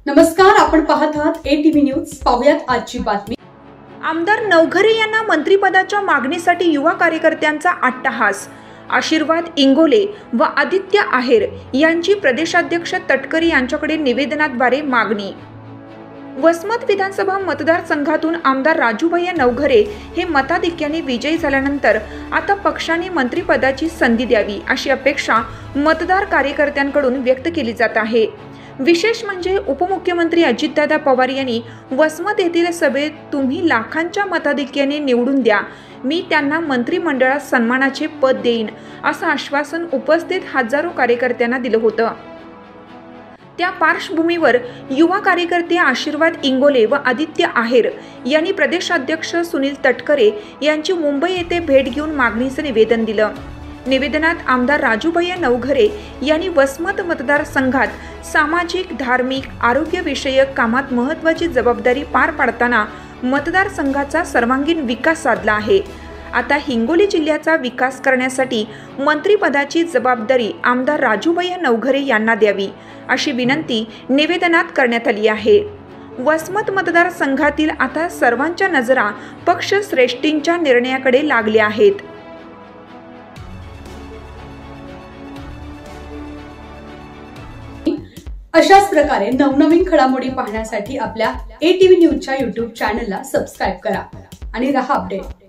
नमस्कार, आपण पाहत आहात ATV न्यूज। पाहूयात आजची बातमी। आमदार नवघरे यांना मंत्रिपदाच्या मागणीसाठी युवा कार्यकर्त्यांचा अट्टहास। आशीर्वाद इंगोले व आदित्य आहेर यांची प्रदेशाध्यक्ष तटकरे यांच्याकडे निवेदनाद्वारे मागणी। वसमत विधानसभा मतदारसंघातून आमदार राजूभाई नवघरे हे मताधिक्याने विजयी झाल्यानंतर आता पक्षाने मंत्रिपदाची संधी द्यावी अशी अपेक्षा मतदार कार्यकर्त्यांकडून व्यक्त केली जात आहे। विशेष म्हणजे उपमुख्यमंत्री अजितदादा पवार यांनी वसमत येथील सभेत तुम्ही लाखांच्या मताधिक्याने निवडून द्या, मी त्यांना मंत्रिमंडळात सन्मानाचे पद देईन असं आश्वासन उपस्थित हजारो कार्यकर्त्यांना दिलं होतं। त्या पार्श्वभूमीवर युवा कार्यकर्ते आशीर्वाद इंगोले व आदित्य आहेर यांनी प्रदेशाध्यक्ष सुनील तटकरे यांची मुंबई येथे भेट घेऊन मागणीचं निवेदन दिलं। निवेदनात आमदार राजूभाई नवघरे यांनी वसमत मतदारसंघात सामाजिक, धार्मिक, आरोग्य विषयक कामात महत्त्वाची जबाबदारी पार पाडताना मतदारसंघाचा सर्वांगीण विकास साधला आहे। आता हिंगोली जिल्ह्याचा विकास करण्यासाठी मंत्रिपदाची जबाबदारी आमदार राजूभाई नवघरे यांना द्यावी अशी विनंती निवेदनात करण्यात आली आहे। वसमत मतदारसंघातील आता सर्वांच्या नजरा पक्ष श्रेष्ठींच्या निर्णयाकडे लागल्या आहेत। अशाच प्रकारे नवनवीन घडामोडी पाहण्यासाठी आपल्या ATV न्यूजच्या YouTube चॅनलला सबस्क्राइब करा आणि रहा अपडेट।